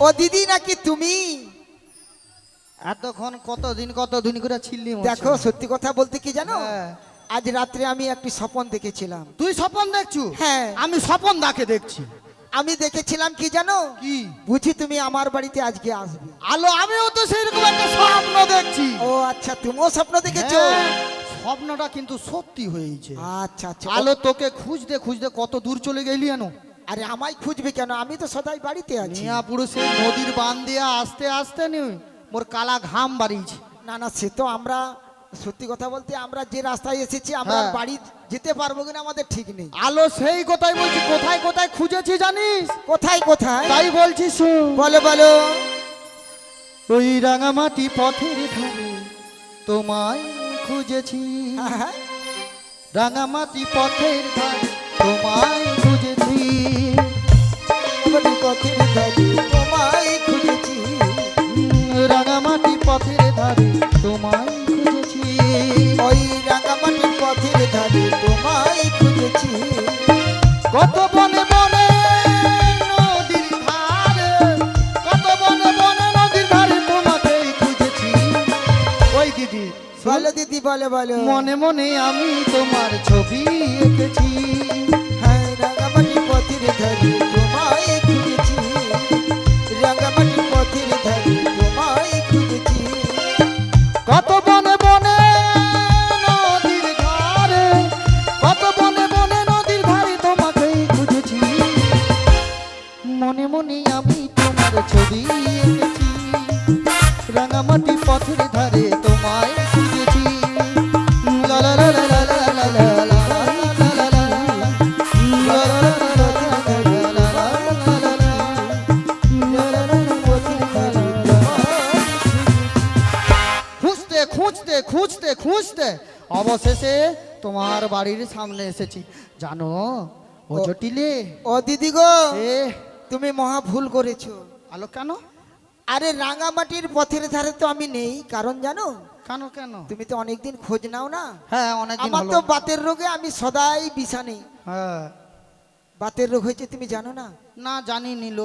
ও দিদি নাকি তুমি? এতক্ষণ কতদিন করে ছিলি দেখো সত্যি কথা বলতে কি জানো, হ্যাঁ। আজ রাত্রে আমি একটি স্বপ্ন দেখেছিলাম। তুই স্বপন দেখছু? হ্যাঁ। আমি স্বপন দাকে দেখছি। আমি দেখেছিলাম কি জানো, কি? বুঝি তুমি আমার বাড়িতে আজকে আসবে। আলো আমিও তো সেইরকম একটা স্বপ্ন দেখছি। ও আচ্ছা, তুমিও স্বপ্ন দেখেছো? হ্যাঁ, স্বপ্নটা কিন্তু সত্যি হয়েছে। আচ্ছা আচ্ছা। আলো তোকে খুঁজতে খুঁজতে কত দূর চলে গেলি জানো? আরে আমায় খুঁজবে কেন, আমি তো সদাই বাড়িতে আছি। মিয়া পুরুষের নদীর বান দিয়া আস্তে আস্তে নি মোর কালা ঘাম বাড়িয়েছে। না না, সে তো আমরা সত্যি কথা বলতে আমরা যে রাস্তায় এসেছি আমরা হ্যাঁ। বাড়ি যেতে পারবো কিনা আমাদের ঠিক নেই। আলো সেই কথাই বলছি, কোথায় কোথায় খুঁজেছি জানিস? কোথায় কোথায় তাই বলছি শোন। বলো বলো। ওই রাঙামাটি পথের ধারে তোমায় খুঁজেছি, হ্যাঁ, রাঙামাটি পথের ধারে তোমায় খুঁজেছি। বলি পথের ধারে তোমায় খুঁজেছি। রাঙামাটি পথের ধারে তোমায় খুঁজেছি। ওই রাঙামাটির পথের ধারে তোমায় খুঁজেছি। কত বনে বনে নদীর ধারে, কত বনে বনে নদীর ধারে তোমাকেই খুঁজেছি। ওই দিদি শোন, বলো দিদি বলো বলো। মনে মনে আমি তোমার ছবি এঁকেছি। হ্যাঁ, রাঙামাটির পথের ধারে তোমায় খুঁজেছি। রাঙামাটির পথের ধারে তোমায় খুঁজেছি। কত বনে বনে নদীর ধারে, কত বনে বনে নদীর ধারে তোমাকেই খুঁজেছি। মনে মনে আমি তোমার ছবি এঁকেছি। রাঙামাটি পথের ধারে তোমায় খুঁজেছি। লা লা লা লা লা লা লা লা লা লা লা লা লা। লা লা লা লা লা লা লা লা লা লা লা। খুঁজতে খুঁজতে খুঁজতে খুঁজতে অবশেষে তোমার বাড়ির সামনে এসেছি। জানো ও জটিলে, ও দিদি গো, এ তুমি মহা ভুল করেছো। আলো কেন আরে রাঙামাটির পথের ধারে তো আমি নেই, কারণ জানো কেন কেন? তুমি তো অনেকদিন খোঁজ নাও না। হ্যাঁ অনেকদিন আমার হলো। তো বাতের রোগে আমি সদাই বিছানে। হ্যাঁ বাতের রোগ হয়েছে তুমি জানো না? না জানি নিল।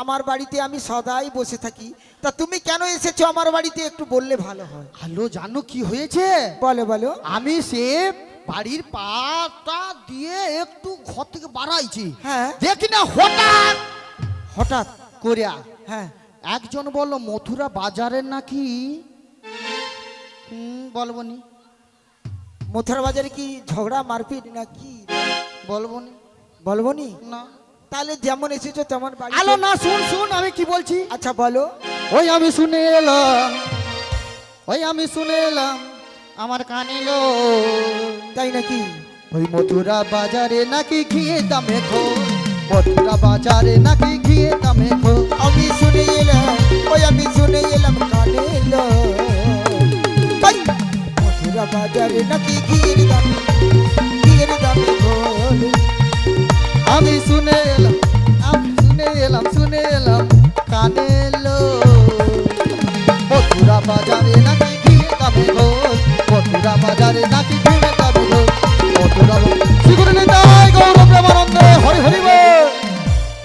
আমার বাড়িতে আমি সদাই বসে থাকি। তা তুমি কেন এসেছো আমার বাড়িতে একটু বললে ভালো হয়। আলো জানো কি হয়েছে? বলো বলো। আমি সে বাড়ির পাটা দিয়ে একটু ঘর থেকে বাড়াইছি, হ্যাঁ। দেখি না হঠাৎ হঠাৎ করিয়া হ্যাঁ একজন বলল মথুরা বাজারের নাকি বলবনি। মথুরা বাজারে কি ঝগড়া মারপিট নাকি? বলবনি বলবো নি? না। তাহলে যেমন এসেছো তেমন বাড়ি। আলো না, শুন শুন আমি কি বলছি। আচ্ছা বলো। ওই আমি শুনে এলাম, ওই আমি শুনে এলাম আমার কানে এলো, তাই নাকি? ওই মথুরা বাজারে নাকি ঘিয়ে দামে খো, মথুরা বাজারে নাকি ঘিয়ে দামে খো। আমি শুনে এলাম, ওই আমি শুনে এলাম কানে এলো। তাই মথুরা বাজারে নাকি ঘিয়ের দামে, ঘিয়ের দামে ঘোল। আমি শুনে এলাম, আমি শুনে এলাম, শুনে এলাম কানে এলো, মথুরা বাজারে নাকি ঘিয়ে দামে খো, মথুরা বাজারে নাকি ঘিয়ে দামে খো। মথুরা শিখরে নিতাই গৌর প্রেমানন্দে হরি হরি বল।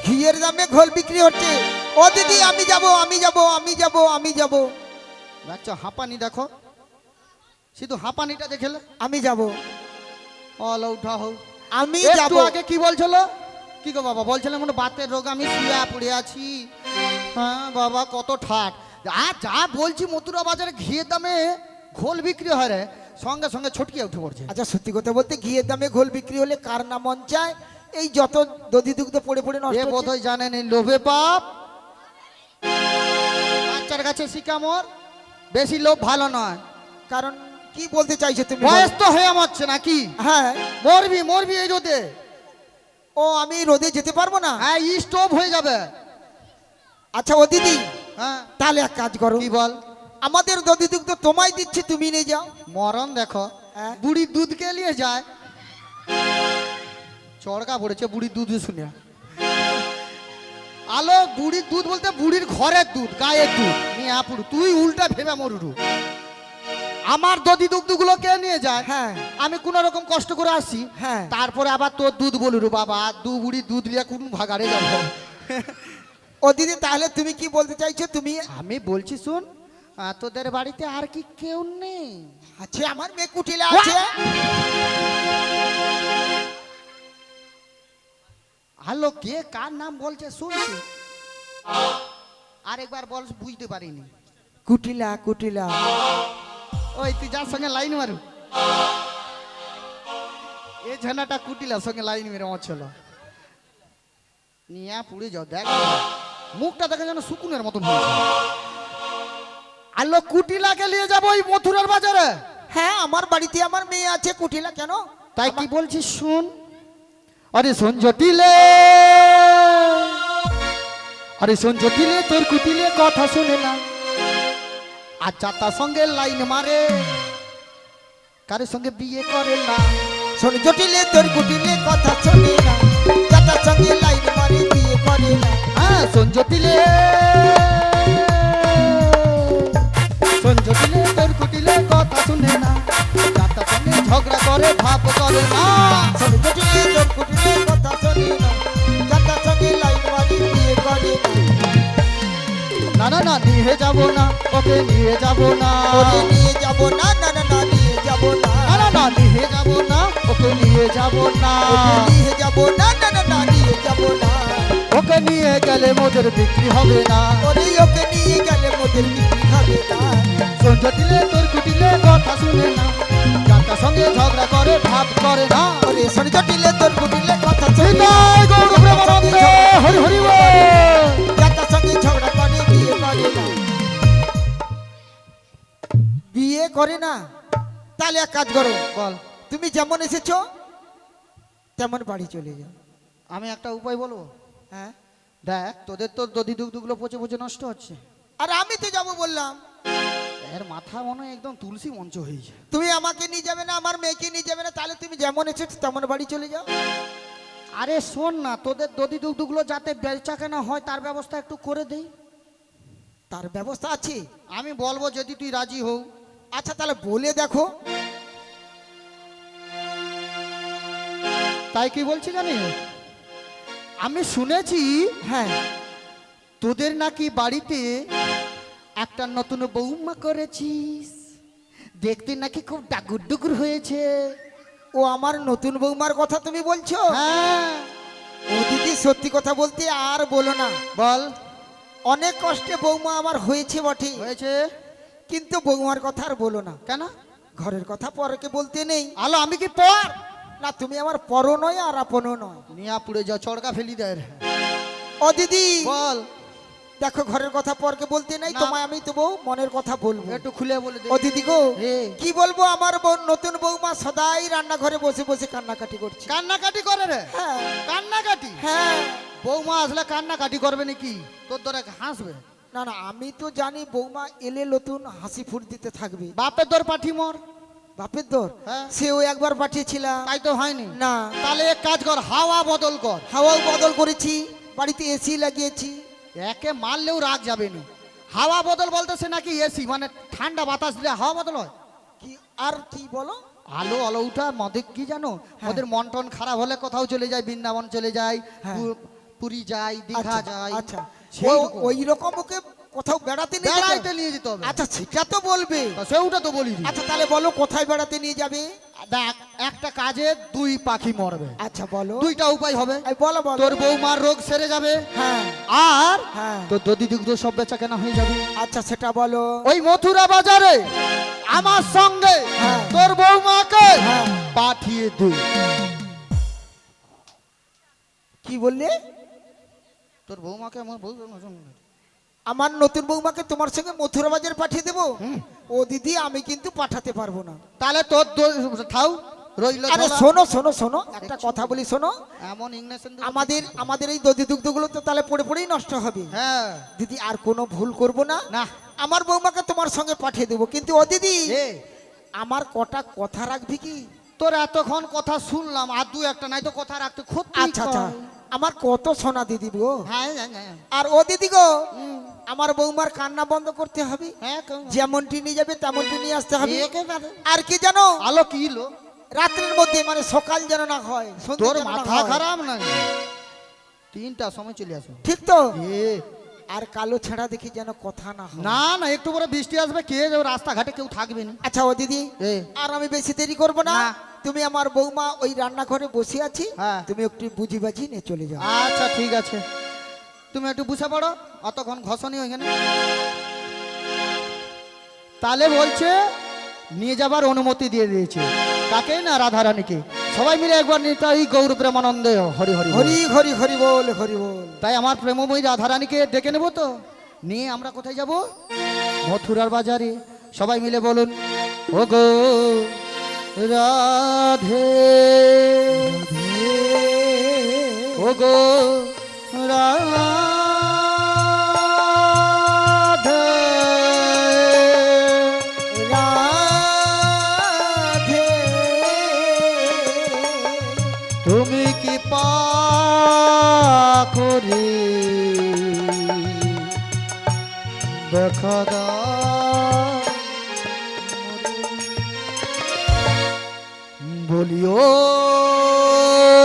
ঘিয়ের দামে ঘোল বিক্রি হচ্ছে। ও দিদি আমি যাব, আমি যাব, আমি যাব, আমি যাব। দেখছো হাঁপানি, দেখো শুধু হাঁপানিটা দেখলে। আমি যাব, অল উঠা হোক। আমি যাব। একটু আগে কি বলছিল? কি গো বাবা বলছিলে মনে বাতের রোগ, আমি শুয়ে পড়ে আছি। হ্যাঁ বাবা কত ঠাট। আর যা বলছি মথুরা বাজারে ঘিয়ের দামে ঘোল বিক্রি হয় রে, সঙ্গে সঙ্গে ছটকিয়ে উঠে পড়ছে। আচ্ছা সত্যি কথা বলতে ঘিয়ের দামে ঘোল বিক্রি হলে কার না মন চায়? এই যত দধি দুগ্ধ পড়ে পড়ে এ নষ্ট হচ্ছে। বোধহয় জানেন এই লোভে পাপ। বাচ্চার কাছে শিখা মোর বেশি লোভ ভালো নয়। কারণ কি বলতে চাইছো তুমি? বয়স বলো। তো হয়ে যাচ্ছে নাকি? হ্যাঁ। মরবি মরবি এই রোদে। ও আমি রোদে যেতে পারবো না। হ্যাঁ স্টোভ হয়ে যাবে। আচ্ছা ও দিদি, হ্যাঁ তাহলে এক কাজ করো, কি বল? আমাদের দধি দুগ্ধ তোমায় দিচ্ছি, তুমি নিয়ে যাও। মরণ দেখো, হ্যাঁ। বুড়ি দুধ কে নিয়ে যায়। চড়কা পড়েছে বুড়ির দুধ শুনে। আলো বুড়ির দুধ বলতে বুড়ির ঘরের দুধ, গায়ের দুধ নিয়ে আপুড়ু। তুই উল্টা ভেবে মরুরু। আমার দধি দুগ্ধগুলো কে নিয়ে যায়? হ্যাঁ আমি কোন রকম কষ্ট করে আসি, হ্যাঁ। তারপরে আবার তোর দুধ বলুরু। বাবা দু বুড়ি দুধ নিয়ে কোন ভাগাড়ে যাব? ও দিদি তাহলে তুমি কি বলতে চাইছো? তুমি আমি বলছি শোন, তোদের বাড়িতে আর কি কেউ নেই? আছে, আমার মেয়ে কুটিলা আছে। হ্যালো, কে কার নাম বলছে শুনছি? আরেকবার বল, বুঝতে পারিনি। কুটিলা কুটিলা। ওই তুই যার সঙ্গে লাইন মারু, এই ঝানাটা কুটিলার সঙ্গে লাইন মেরে মরছিল। নিয়া পুড়ে যাও, দেখ মুখটা দেখে যেন শুকুনের মতন হয়েছে। আলো কুটিলাকে নিয়ে যাবো ওই মথুরার বাজারে। হ্যাঁ, আমার বাড়িতে আমার মেয়ে আছে কুটিলা। কেন? তাই কি বলছিস শুন। আরে শোন জটিলে, আরে শোন জটিলে, তোর কুটিলে কথা শুনে না, আচ্ছা তার সঙ্গে লাইন মারে, কারের সঙ্গে বিয়ে করে না। শোন জটিলে, তোর কুটিলে কথা শোনে না, যাতার সঙ্গে লাইন মারি বিয়ে করে না। হ্যাঁ শোন জটিলে, শোন জটিলে, তোর কুটিলে কথা শুনে না, যাতার সঙ্গে ঝগড়া করে ভাব করে না। শোন জটিলে, তোর কুটিলে কথা শোনে না, যাতার সঙ্গে লাইন মারি বিয়ে করে না না না, নিয়ে যাবো না, ওকে নিয়ে যাবো না, ওরে নিয়ে যাবো না, না না না নিয়ে যাবো না, না না না, নিয়ে যাবো না, ওকে নিয়ে যাবো না, ওরে নিয়ে যাবো না, না না না নিয়ে যাবো না, ওকে নিয়ে গেলে মোদের বিক্রি হবে না। ওরে ওকে নিয়ে গেলে মোদের বিক্রি হবে না। সঞ্জ দিলে তোর কুটিলে কথা শুনে না, যাতার সঙ্গে ঝগড়া করে ভাব করে না। ওরে শোন জটিলে, তোর কুটিলে কথা শোনে না, নিতাই গৌর প্রেমানন্দে হরি হরি বল। যাতার সঙ্গে ঝগড়া করে বিয়ে করে না। বিয়ে করে না? তাহলে এক কাজ করো, বল, তুমি যেমন এসেছো তেমন বাড়ি চলে যাও। আমি একটা উপায় বলবো। হ্যাঁ, দেখ তোদের তো দধি দুধগুলো পচে পচে নষ্ট হচ্ছে, আর আমি তো যাবো বললাম। এর মাথা মনে হয় একদম তুলসী মঞ্চ হয়েছে। তুমি আমাকে নিয়ে যাবে না, আমার মেয়েকে নিয়ে যাবে না, তাহলে তুমি যেমন এসেছো তেমন বাড়ি চলে যাও। আরে শোন না, তোদের দধি দুধগুলো যাতে বেচা কেনা হয় তার ব্যবস্থা একটু করে দেই। তার ব্যবস্থা আছে? আমি বলবো যদি তুই রাজি হও। আচ্ছা তাহলে বলে দেখো। তাই কি বলছি জানিস, আমি শুনেছি হ্যাঁ, তোদের নাকি বাড়িতে একটা নতুন বৌমা করেছিস, দেখতে নাকি খুব ডাগুর ডুগুর হয়েছে। ও আমার নতুন বৌমার কথা তুমি বলছো? হ্যাঁ ও দিদি, সত্যি কথা বলতে আর বলো না, বল। অনেক কষ্টে বৌমা আমার হয়েছে বটে, হয়েছে কিন্তু বৌমার কথা আর বলো না। কেন? ঘরের কথা পরকে বলতে নেই। আলো আমি কি পর? না, তুমি আমার পরও নয় আর আপনও নয়। নিয়া পুড়ে যাও, চড়কা ফেলি দেয়। ও দিদি বল, দেখো, ঘরের কথা পরকে বলতে নেই, না। তোমায় আমি তো বউ মনের কথা বলবো। একটু খুলে বলে দে। ও দিদি গো, হে। কি বলবো, আমার নতুন বৌমা সদাই রান্নাঘরে বসে বসে কান্নাকাটি করছে। কান্নাকাটি করে রে? হ্যাঁ কান্নাকাটি? হ্যাঁ। বৌমা আসলে কান্নাকাটি করবে নাকি? তোর ধরে হাসবে? না না, আমি তো জানি বৌমা এলে নতুন হাসি ফুট দিতে থাকবে। বাপের দর পাঠি মর। বাপের দর? হ্যাঁ। সেও একবার পাঠিয়েছিলাম। তাই তো হয়নি। না, তাহলে এক কাজ কর, হাওয়া বদল কর। হাওয়াও বদল করেছি, বাড়িতে এসি লাগিয়েছি। একে মারলেও রাগ যাবে না। হাওয়া বদল বলতেছে নাকি এসি, মানে ঠান্ডা বাতাস দিলে হাওয়া বদল হয়? কি আর কি বলো? আলো আলো উঠা মদে কি জানো, হ্যাঁ। ওদের মন টন খারাপ হলে কোথাও চলে যায়, বৃন্দাবন চলে যায়, হ্যাঁ। পুরী যায়, দীঘা আচ্ছা, যায়। আচ্ছা, সেই রকম। ওই রকম ওকে কোথাও বেড়াতে নিয়ে যেতে বেড়াইতে হবে? নিয়ে যেতে হবে। আচ্ছা সেটা তো বলবে। তা সেটা তো বলি। আচ্ছা তাহলে বলো কোথায় বেড়াতে নিয়ে যাবে? দেখ, একটা কাজে দুই পাখি মরবে। আচ্ছা বলো। দুইটা উপায় হবে। এই বলো বলো। তোর বৌমার রোগ সেরে যাবে, হ্যাঁ আর হ্যাঁ। তোর দধি দুগ্ধ সব বেচা কেনা হয়ে যাবে। আচ্ছা সেটা বলো। ওই মথুরা বাজারে আমার সঙ্গে হ্যাঁ। তোর বৌমাকে হ্যাঁ। পাঠিয়ে দে। কি বললে? তোর বৌমাকে আমার বউ আমার নতুন বৌমাকে তোমার সঙ্গে মথুরা বাজার পাঠিয়ে দেবো? ও দিদি, আমি কিন্তু পাঠাতে পারবো না। তাহলে তোর থাও রইল। আরে শোনো শোনো শোনো, একটা কথা বলি শোনো। এমন ইংলিশ আমাদের এই দধি দুগ্ধগুলো তো তাহলে পড়ে পড়েই নষ্ট হবে। হ্যাঁ দিদি, আর কোনো ভুল করব না। না, আমার বৌমাকে তোমার সঙ্গে পাঠিয়ে দেবো, কিন্তু ও দিদি এ আমার কটা কথা রাখবি কি? তোর এতক্ষণ কথা শুনলাম, আর দু একটা নাই তো কথা রাখতে খুব। আচ্ছা আচ্ছা, আমার কত সোনা দিদি গো। হ্যাঁ হ্যাঁ হ্যাঁ। আর ও দিদি গো, আমার বৌমার কান্না বন্ধ করতে হবে। হ্যাঁ, যেমনটি নিয়ে যাবে তেমনটি নিয়ে আসতে হবে। একেবারে। আর কি জানো, আলো কি লো, রাত্রের মধ্যে, মানে সকাল যেন না হয়, সন্ধ্যে তোর যেন না মাথা হয়। খারাপ না? 3টার সময় চলে আসো। ঠিক তো? এ আর কালো ছেঁড়া দেখি যেন কথা না হয়। না না, একটু পরে বৃষ্টি আসবে, কে যাবে, রাস্তাঘাটে কেউ থাকবে না। আচ্ছা ও দিদি, এ আর আমি বেশি দেরি করবো না। না। তুমি আমার বৌমা ওই রান্নাঘরে বসে আছি, হ্যাঁ। তুমি একটু বুঝি বাজি নিয়ে চলে যাও। আচ্ছা ঠিক আছে, তুমি একটু বসে পড়ো, অতক্ষণ ঘষনি ওইখানে। তাহলে বলছে নিয়ে যাবার অনুমতি দিয়ে দিয়েছে, কাকে না রাধারানীকে। সবাই মিলে একবার নিতাই গৌর প্রেমানন্দে হরি হরি বল। হরি হরি হরি বল, হরি বল। তাই আমার প্রেমময়ী রাধারানীকে ডেকে নেবো, তো নিয়ে আমরা কোথায় যাব? মথুরার বাজারে। সবাই মিলে বলুন, ও গো রাধে, ও গো রাধে, রাধে তুমি কি পা করে দেখা দাও, বলিও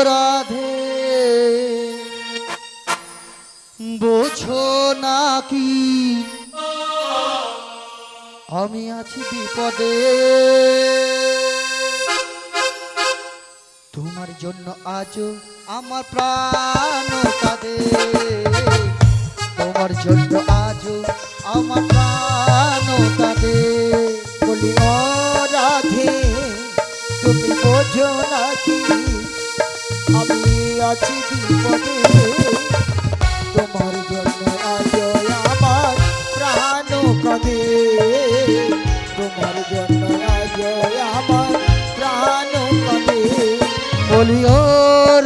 রাধে, বোঝো নাকি আমি আছি বিপদে, তোমার জন্য আজও আমার প্রাণ কাঁদে, তোমার জন্য আজও আমার প্রাণ কাঁদে। বলি ও রাধে, তুমি বোঝো নাকি আমি আছি বিপদে, তোমার জন্য আজ আমার প্রাণ কাঁদে, তোমার জন্য আজ আমার প্রাণ কাঁদে। বলিও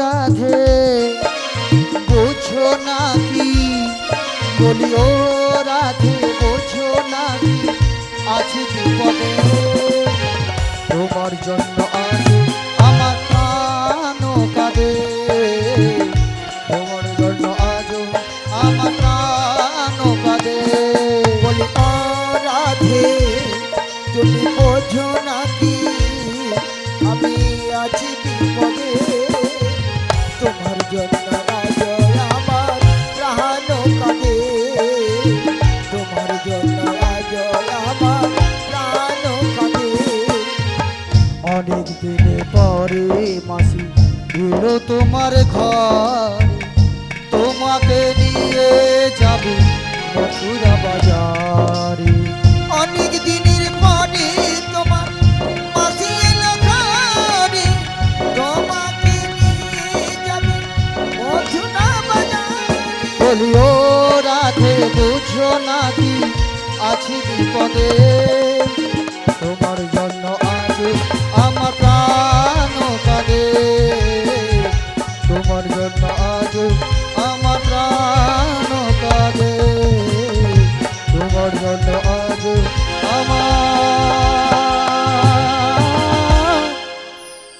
রাধে, বোঝো নাকি, বলিও রাধে, বোঝো নাকি আছি বিপদে, তোমার জন্য আজ আমার প্রাণ কাঁদে, তোমার জন্য আজ আমার প্রাণ কাঁদে। বলি ও রাধে, তুমি বোঝো নাকি আমি আছি বিপদে, তোমার জন্য আজ আমার প্রাণ কাঁদে, তোমার জন্য আজ আমার প্রাণ কাঁদে। অনেক দিনে পরে মাসি এলো তোমার ঘর, তোমাকে নিয়ে যাবে মথুরা বাজারে। অনেক দিনের পরে তোমার মাসি এলো ঘরে, তোমাকে নিয়ে যাবে মথুরা বাজারে। বলিও রাধে, বুঝো নাকি আছি বিপদে, তোমার জন্য আজ আমার প্রাণ কাঁদে, তোমার জন্য আজ আমার প্রাণ কাঁদে, তোমার জন্য আজ আমার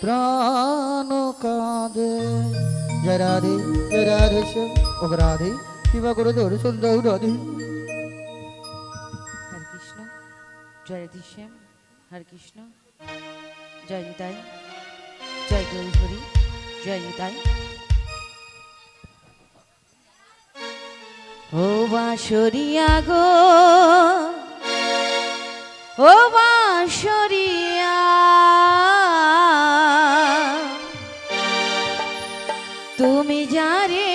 প্রাণ কাঁদে। জয় রাধে, জয় রাধে শ্যাম, ও রাধে কৃপা করে দর্শন দাও রাধে। হরে কৃষ্ণ, জয় রাধেশ্যাম, হরে কৃষ্ণ, জয় নিতাই, জয় গৌর হরি, জয় নিতাই। ও বাঁশরিয়া গো, ও বাঁশরিয়া, তুমি যারে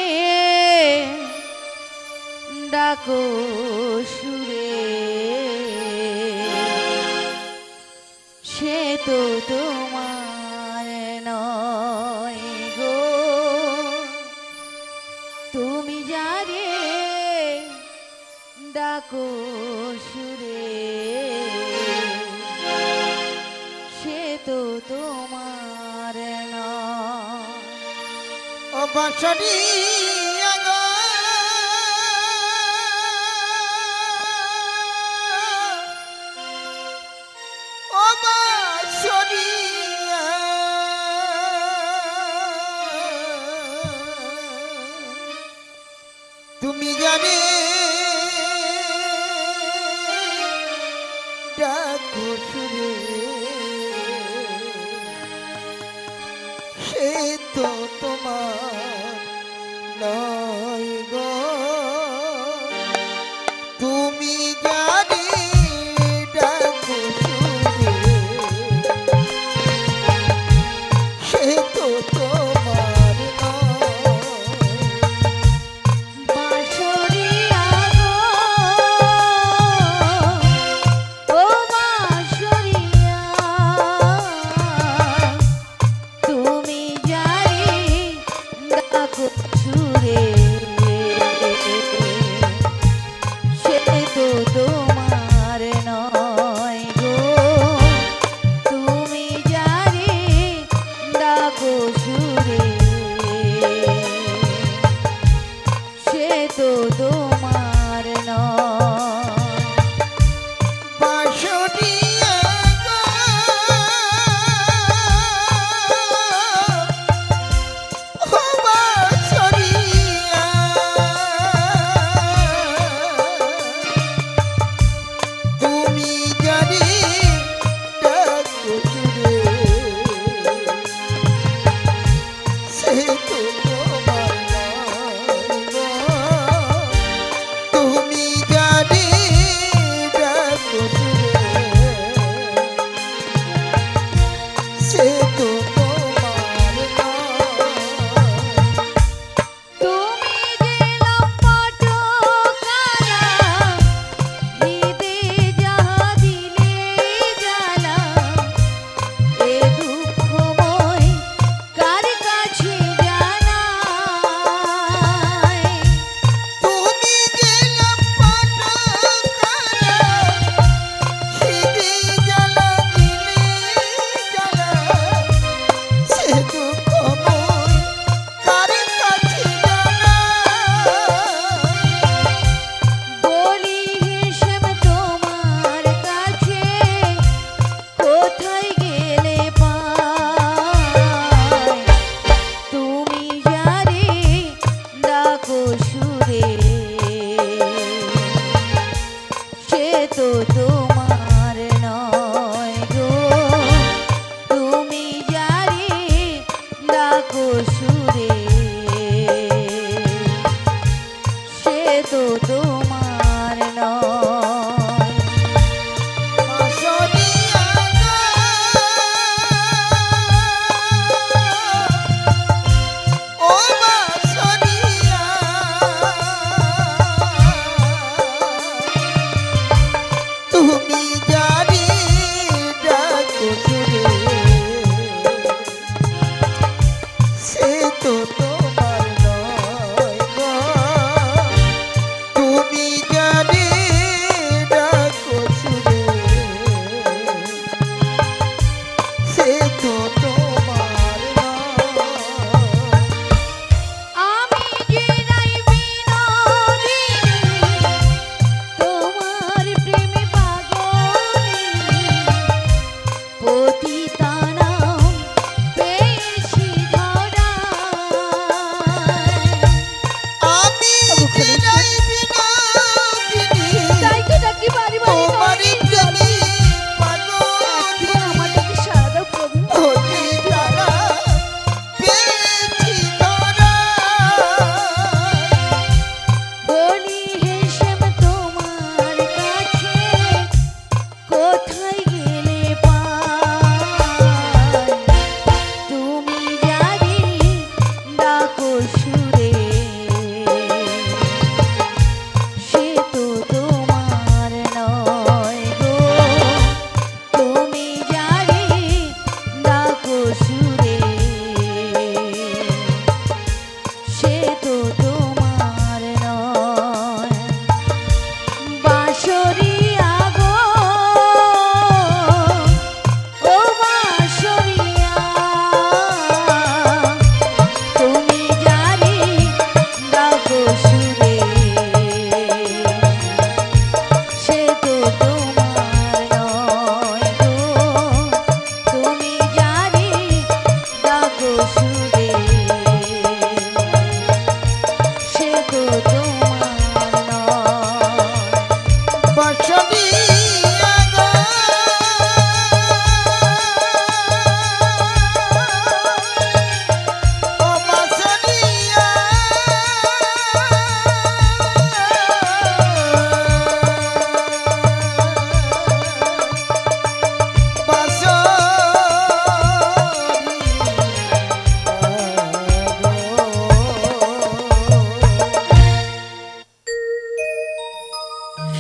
ডাকো সুরে, সে তো তোমার নয় গো, তুমি যারে ডাকো সুরে, সে তো তোমার নয়। ও বাঁশরি আগো, ও বাঁশরি, তুমি জানে ডাকো সুরে, সে তো তোমার তুমি জানি ডাকো সুরে, সে তো তোমার নয়। বাঁশরিয়া গো, ও বাঁশরিয়া, তুমি জানি ডাকো সুরে, সে তো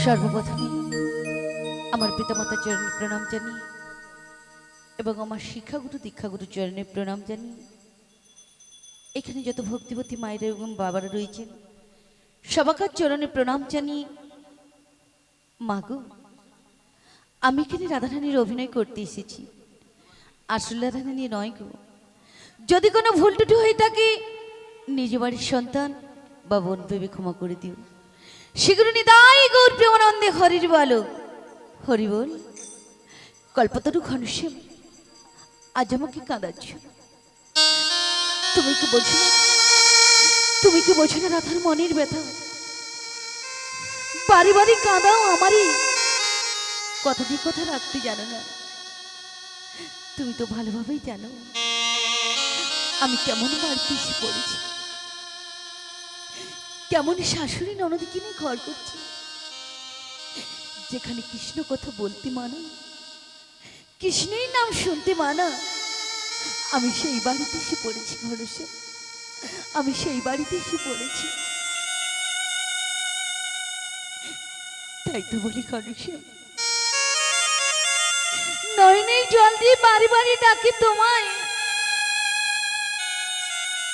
সর্বপ্রথমে আমার পিতামাতার চরণে প্রণাম জানি এবং আমার শিক্ষাগুরু দীক্ষাগুরু চরণে প্রণাম জানি। এখানে যত ভক্তিবতী মায়েরা এবং বাবারা রয়েছেন সবাকার চরণে প্রণাম জানি। মাগো, আমি এখানে রাধারানীর অভিনয় করতে এসেছি, আসলে রাধারানী নয় গো। যদি কোনো ভুল টুটি হয়ে থাকে নিজ বাড়ির সন্তান বা বোন ভেবে ক্ষমা করে দিও। শীঘ্র নিদায় গৌর প্রেমানন্দে হরির বলো, হরি বল। কল্পতরু ঘনশ্যাম, আজ আমাকে কাঁদাচ্ছ, তুমি কি বোঝো না? তুমি কি বোঝো না রাধার মনের ব্যথা? বাড়ি বাড়ি কাঁদাও আমারই, কথা দিয়ে কথা রাখতে জানো না। তুমি তো ভালোভাবেই জানো আমি কেমন বাড়িতে এসে পড়েছি, কেমন শাশুড়ি ননদকে নিয়ে ঘর করছি, যেখানে কৃষ্ণ কথা বলতে মানা, কৃষ্ণের নাম শুনতে মানা। আমি সেই বাড়িতে এসে পড়েছি ঘনশ্যাম, আমি সেই বাড়িতে এসে পড়েছি। তাই তো বলি ঘনশ্যাম, নয়নেই জল দিয়ে বাড়ি বাড়ি ডাকে তোমায়,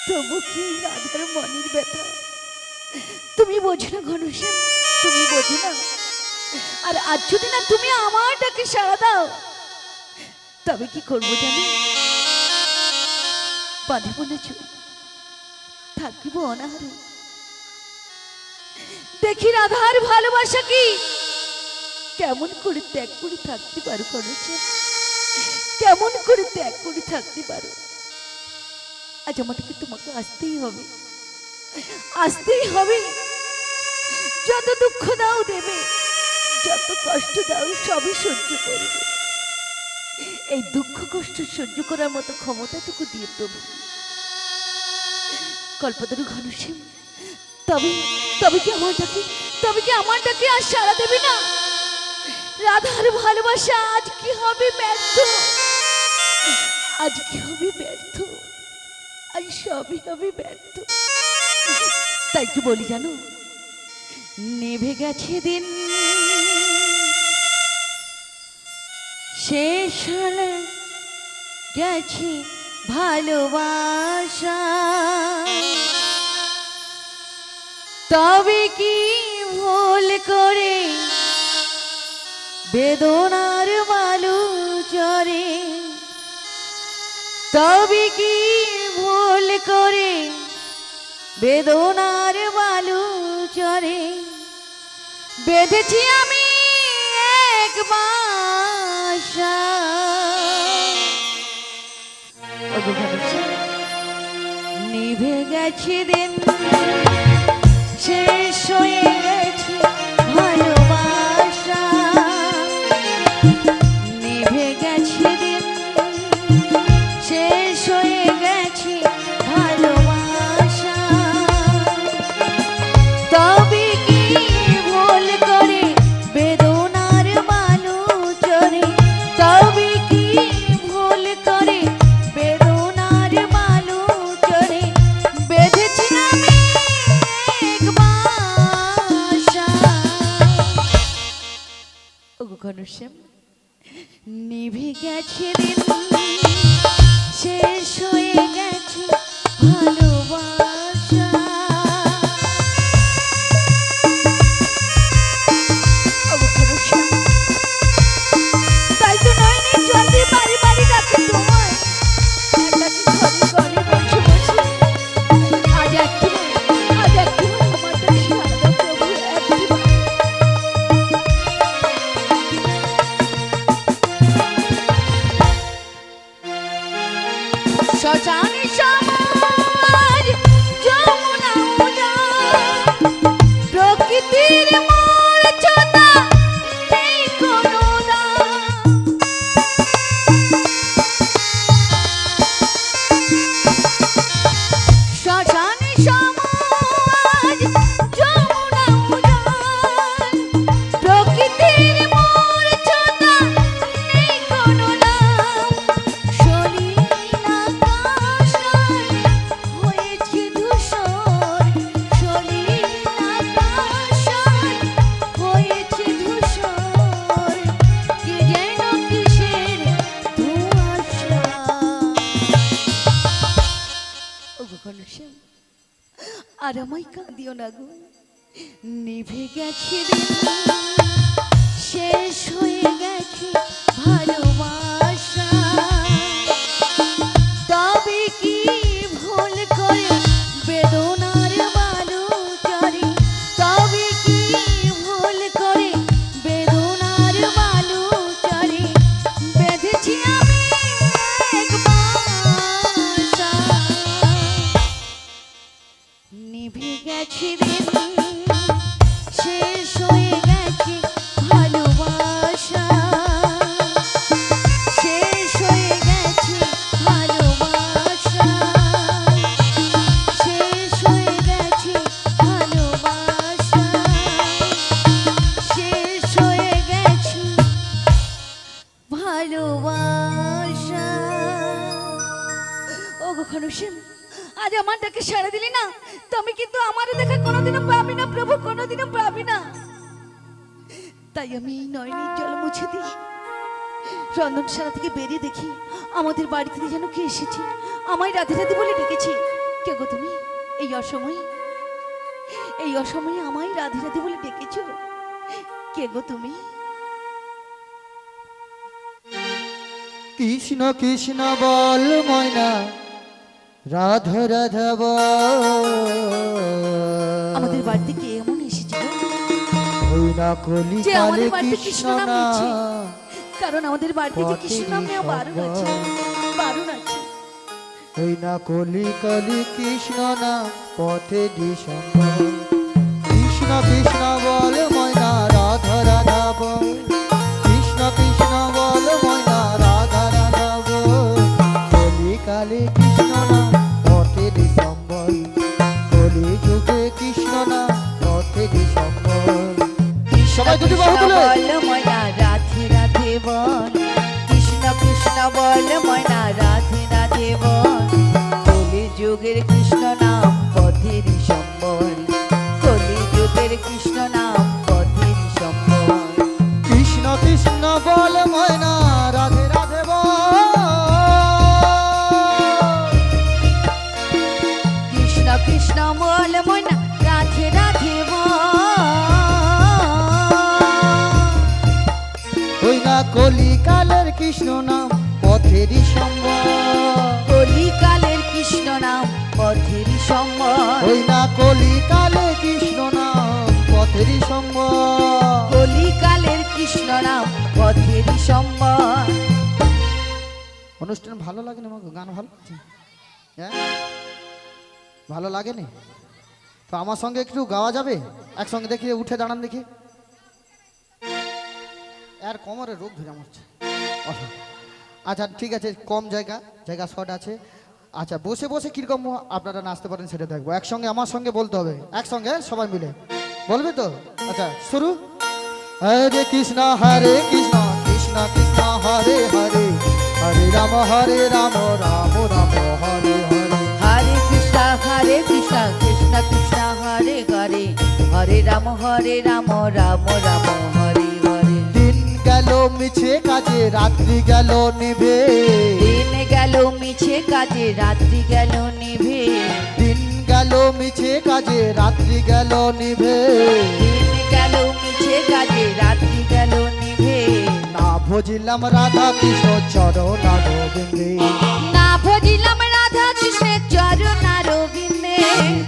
তবু কি রাধার মনের ব্যথা তুমি বোঝো না ঘনশ্যাম, তুমি বোঝো না। আর আজ যদি না তুমি আমার ডাকে সাড়া দাও তবে কি করবো জানো? বাঁধিব না চোখ, থাকিব অনাহারে। দেখি রাধার ভালোবাসা কি কেমন করে ত্যাগ করে থাকতে পারো ঘনশ্যাম, কেমন করে ত্যাগ করে থাকতে পারো? আজ আমাকে তোমাকে আসতেই হবে, আসতেই হবে। যত দুঃখ দাও দেবে, যত কষ্ট দাও সবই সহ্য করবে। এই দুঃখ কষ্ট সহ্য করার মতো ক্ষমতাটুকু দিয়ে প্রভু। কল্পতরু ঘনশ্যাম, তবে তবে কি আমার ডাকে, তবে কি আমার ডাকে আর সাড়া দেবে না? রাধার ভালোবাসা আজ কি হবে ব্যর্থ, আজ কি হবে ব্যর্থ, আজ সবই হবে ব্যর্থ। তাই কি বলি জানো, নেভে গেছে দিন, শেষ হলে গেছে ভালোবাসা, তবে কি ভুল করে বেদনার বালু চরে, তবে কি ভুল করে বেদনার বালু চরে। বেঁধেছি আমি এক বাসা, নিভে গেছে দিন, শেষ হয়ে গেছে ভালোবাসা, নিভে গেছে দিন, শেষ হয়ে গেছে ভালোবাসা, তবে কি ভুল করে বেদনার বালু চরে, তবে কি ভুল করে বেদনার বালু চরে। বেঁধেছি আমি এক বাসা। ওগো ঘনশ্যাম, নিভে গেছে দিন, শেষ হয়ে গেছে ভালোবাসা। ওগো ঘনশ্যাম, তাই তো নয়নে জল দিয়ে বাড়ি বাড়ি ডাকে তোমায়, একাকী ঘরে ঘরে বসে বসে। আজ একটিবার আমার ডাকে সাড়া দাও প্রভু, একটিবার। শ্মশানে সমাজ আর আমায় কাঁদিও না গো। নিভে গেছে রে, শেষ হয়ে গেছে ভালোবাসা, তবে কি ভুল করে বেদনার বালু চরে, তবে কি ভুল করে বেদনার বালু চরে, বেঁধেছি আমি এক বাসা। নিভে গেছে রে, শেষ হয়ে গেছে ভালোবাসা, শেষ হয়ে গেছে ভালোবাসা, শেষ হয়ে গেছে ভালোবাসা, শেষ হয়ে গেছে ভালোবাসা। ও গো খনসেন, আজ আমারটাকে সাড়া দিলি না, তুমি কিন্তু আমারও দেখা কোনোদিনও পাবি না প্রভু, কোনোদিনও পাবি না। তাই আমি এই নয়নের জল মুছে দিই, রন্ধনশালা থেকে বেরিয়ে দেখি আমাদের বাড়ি থেকে যেন কে এসেছে, আমায় রাধে রাধে বলে ডেকেছি। কে গো তুমি এই অসময়ে, এই অসময়ে আমায় রাধে রাধে বলে ডেকেছো? কে গো তুমি? কৃষ্ণ কৃষ্ণ বল ময়না, রাধা রাধা বল। আমাদের বাড়িতে কে এমন এসেছে গো? ওই না কলি যে কালে আমাদের বাড়িতে কৃষ্ণ কৃষ্ণ নাম না, নিচ্ছে। কারণ আমাদের বাড়িতে যে কৃষ্ণ নাম নেওয়া বারণ আছে, বারণ আছে। ওই না কলি কালে কৃষ্ণ না, পথে ডিসম্বর। কৃষ্ণ কৃষ্ণ বল ময়না, রাধা রাধা বল। কৃষ্ণ কৃষ্ণ বল ময়না, রাধা রাধা বল। কলি কালে কৃষ্ণ না, পথে ডিসম্বর। কলি যুগে কৃষ্ণ না, পথে ডিসম্বর। সবাই দুটি বাহু তুলে বল ময়না, রাধে রাধে বল। কৃষ্ণ কৃষ্ণ বল ময়না, রাধে রাধে বল। কলি যুগের কৃষ্ণ নাম পথের সম্বল, কলি যুগের কৃষ্ণ নাম পথের সম্বল। কৃষ্ণ কৃষ্ণ বল ময়না, রাধে রাধে বল। কৃষ্ণ কৃষ্ণ বল ময়না, রাধে রাধে বল। ওই না কলি কালের কৃষ্ণ নাম, পথেরই সম্বল। কলিকালের কৃষ্ণ নাম পথের সম্বল, ওই না কলি কালে কৃষ্ণ নাম, পথেরই সম্বল। কলিকালের কৃষ্ণ নাম পথের সম্বল। অনুষ্ঠান ভালো লাগে না? আমাকে গান ভালো লাগছে, হ্যাঁ ভালো লাগে না? তো আমার সঙ্গে একটু গাওয়া যাবে একসঙ্গে? দেখি উঠে দাঁড়ান দেখি। আর কোমরে রোগ ধরে মরছে। আচ্ছা ঠিক আছে, কম জায়গা, জায়গা শর্ট আছে। আচ্ছা বসে বসে কিরকম আপনারা নাচতে পারেন সেটা দেখবো। একসঙ্গে আমার সঙ্গে বলতে হবে, একসঙ্গে সবাই মিলে বলবে তো? আচ্ছা শুরু। হরে কৃষ্ণ কৃষ্ণ কৃষ্ণ হরে হরে, হরে রাম রাম রাম হরে হরে। হরে কৃষ্ণ কৃষ্ণ কৃষ্ণ হরে হরে, হরে রাম রাম রাম হরে হরে। দিন গেল মিছে কাজে, রাত্রি গেল নিভে। দিন গেল মিছে কাজে, রাত্রি গেল নিভে। দিন গেল মিছে কাজে, রাত্রি গেল নিভে। দিন গেল মিছে কাজে, রাত্রি গেল নিভে। না ভজিলাম রাধা কৃষ্ণ চরণ গোবিন্দে, না ভজিলাম রাধা কৃষ্ণের চরণ রবিন্দে।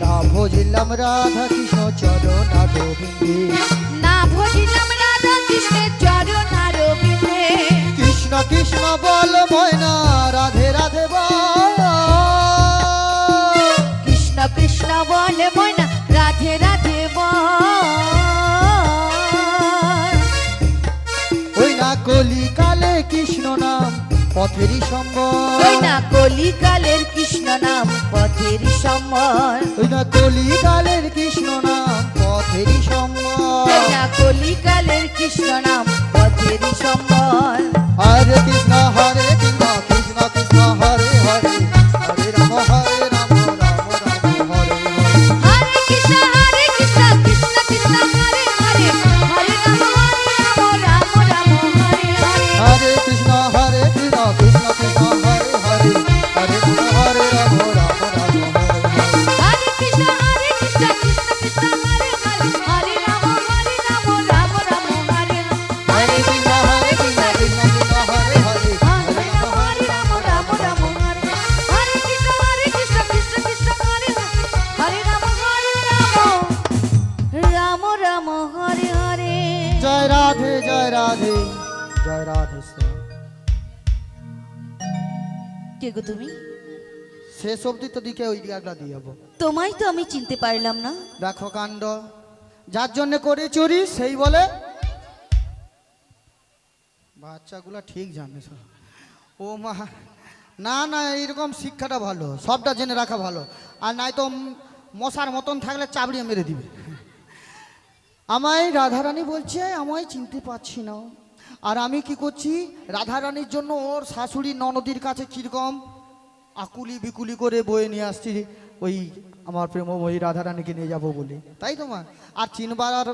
না ভজিলাম রাধা কৃষ্ণ চরণ গোবিন্দে। না ভজিলাম রাধা কৃষ্ণের চরণ রবিন্দে। কৃষ্ণ কৃষ্ণ বল ময়না, রাধে রাধে বল। কৃষ্ণ কৃষ্ণ বল ময়না, রাধে রাধে বল। ওই না কলি কালে কৃষ্ণ নাম, পথেরই সম্বল। ওই না কলিকালের কৃষ্ণ নাম পথের সম্বল, ওই না কলি কালের কৃষ্ণ নাম, পথেরই সম্বল। ওই না কলিকালের কৃষ্ণ নাম পথের সম্বল। হরে কৃষ্ণ কৃষ্ণ কৃষ্ণ হরে হরে, হরে রাম রাম রাম হরে হরে। হরে কৃষ্ণ কৃষ্ণ কৃষ্ণ হরে হরে, হরে রাম রাম রাম হরে হরে। হরে কৃষ্ণ কৃষ্ণ কৃষ্ণ হরে হরে, হরে রাম রাম রাম হরে হরে। হরে কৃষ্ণ জয় রাধে জয় রাধে জয় রাধে শ্যাম। কে গো তুমি? শেষ অব্দি তো দিকে ওই দিকটা দিয়ে যাবো। তোমায় তো আমি চিনতে পারলাম না। দেখো কাণ্ড, যার জন্য করে চুরি সেই বলে বাচ্চাগুলা ঠিক জানে সব। ও মা, না না, এইরকম শিক্ষাটা ভালো, সবটা জেনে রাখা ভালো। আর নাই তো মশার মতন থাকলে চাবড়িয়ে মেরে দিবে। আমায় রাধারানী বলছে আমায় চিনতে পারছি না। আর আমি কি করছি, রাধারানীর জন্য ওর শাশুড়ি ননদির কাছে কীরকম আকুলি বিকুলি করে বয়ে নিয়ে আসছি ওই আমার প্রেমময়ী রাধারানীকে নিয়ে যাব বলে। তাই তোমার আর চিনবার আর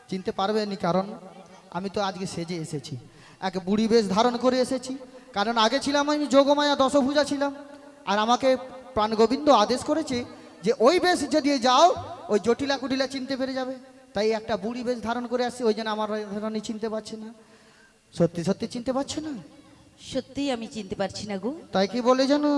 চিনতে পারবে নি, কারণ আমি তো আজকে সেজে এসেছি, এক বুড়ি বেশ ধারণ করে এসেছি। কারণ আগে ছিলাম আমি যোগমায়া দশভূজা ছিলাম, আর আমাকে প্রাণগোবিন্দ আদেশ করেছে যে ওই বেশ যদি যাও ওই জটিলা কুটিলা চিনতে পেরে যাবে। তাই একটা বুড়ি বেশ ধারণ করে আসছি, ওই জন্য আমার রাধারানী চিনতে পারছে না। সত্যি সত্যি চিনতে পারছে না? সত্যিই আমি চিনতে পারছি না গো। তাই কি বলে জানো?